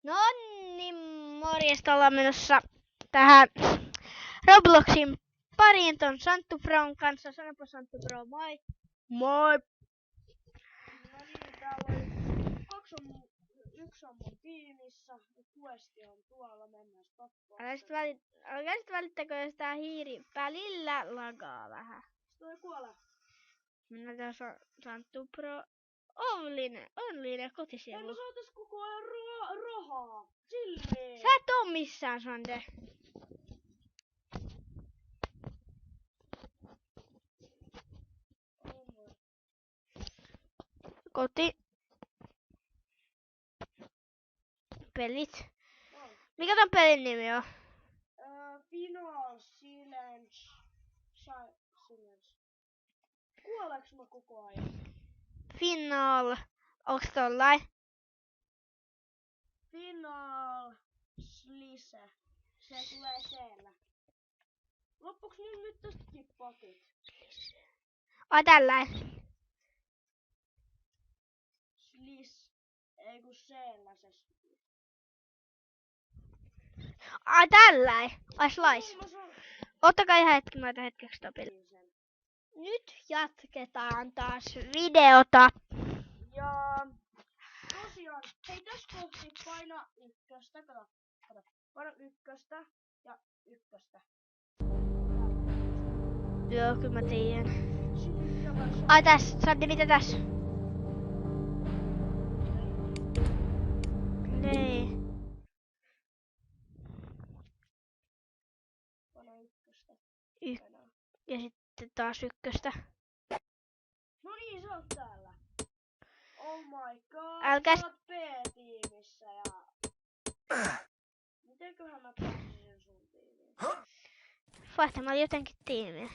No niin, morjesta, ollaan menossa tähän Robloxin pariin ton Santtu Proon kanssa. Sanopa Santtu Pro, moi! Moi! No niin, täällä on yksi on mun tiimissä, ja Questi on tuolla, mennään tappuun. Älkää sit välittäkö, jos tää hiiri välillä lagaa vähän. Toi kuole. Minä tässä on Santtu Pro. Onnellinen kotisielu. Emme saatais koko ajan rahaa. Silleen. Sä et oo missään, Sande. Koti. Pelit. Mikä ton pelin nimi on? Final Silence. Silence. Kuoleeks mä koko ajan? Final. Onks tollain? Final Slise. Se tulee siellä. Loppuks mulla nyt tästäkin pakit? Ai tällain. Slis. Ei kun siellä se. Ai tällain. Ai slice. Ottakaa ihan hetki, mä otan hetkeksi stopille. Nyt jatketaan taas videota. Ja tosiaan, hei tässä kohti paina ykköstä, kato. Paina ykköstä ja ykköstä. Joo, kyllä mä tiedän. Ai täs, Sandi, mitä täs? Niin. Paina ykköstä. Ja sitten taas ykköstä. No niin, sä oot täällä. Oh my god, Älkää... sä oot B-tiimissä ja... Mitenköhän mä pääsisin sun tiimiin? Vaihtamalla jotenkin tiimiä.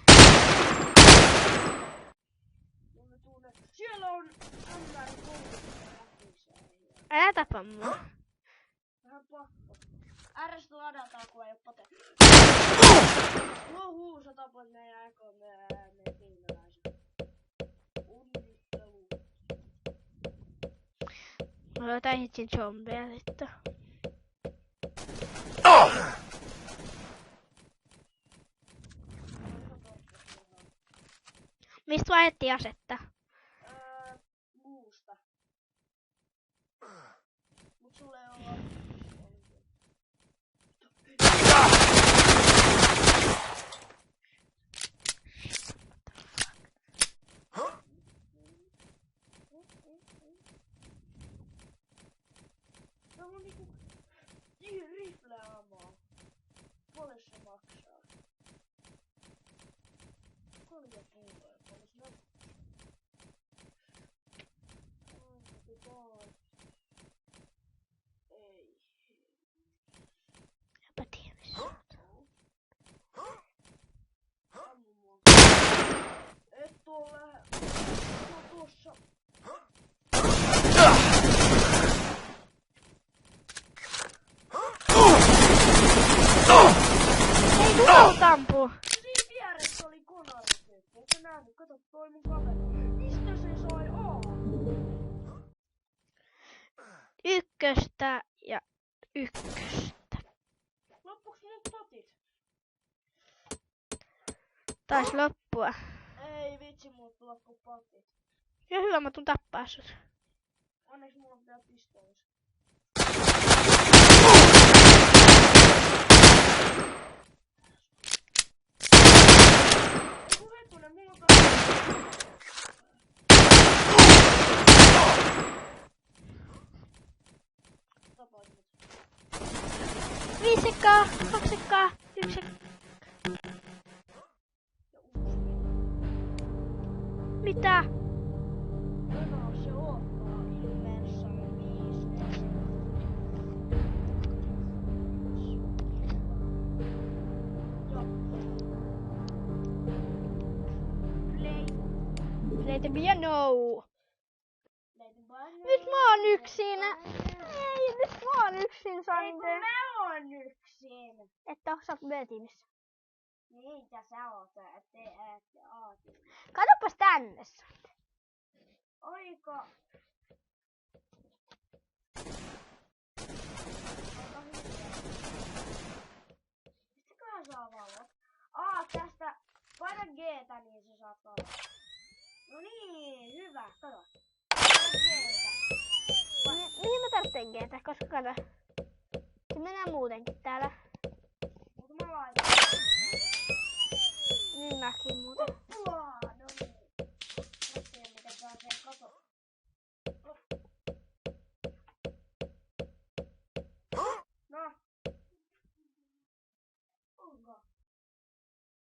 Siellä on MR3. Älä tapa mua. Vähän pakko. R:stä ladataan, kun ei oo pate. Lohuu, sä tapoit meidän tiimiläisen. Onnittelu. Mä löytän hitsin zombeja sitten. Mistä vaihdettiin asetta? Muusta. Mut sulle ei oo... Täällä on niinku... rifle-ammoa. Paljon se maksaa? 3 euroa. Paljon se maksaa? Ei. Enpä tiedä missä oot. Ammu mua. Et oo tossa. Ei tuolta ampuu. Siinä vieressä oli konartyyppi. Etkö nähnyt? Kato toi mun kaveri. Mistä se sai A? Ykköstä ja ykköstä. Loppuks mun patit? Taisi loppua. Ei vitsi, mut loppu patit. Ja hyvä, mä tuun tappaa sut. Onneksi mulla on vielä pistoolis. Eiku hetkonen, mulla on tapoit mut. 5 sekkaa, 2 sekkaa, 1 sekkaa. Ja uusi. Mitä? Jono se ottaa Ilmersan 5. Play the piano. Nyt mä oon yksin. Ei, nyt mä oon yksin, Ei kun Sande. mä oon yksin. Että sä oot B-tiimissä. Niin, ja sä oot A. Katsopas tänne, Sande. Oiko? kato. Mihin mä tarvitsen G:tä? Koska kato. Se menee muutenkin täällä.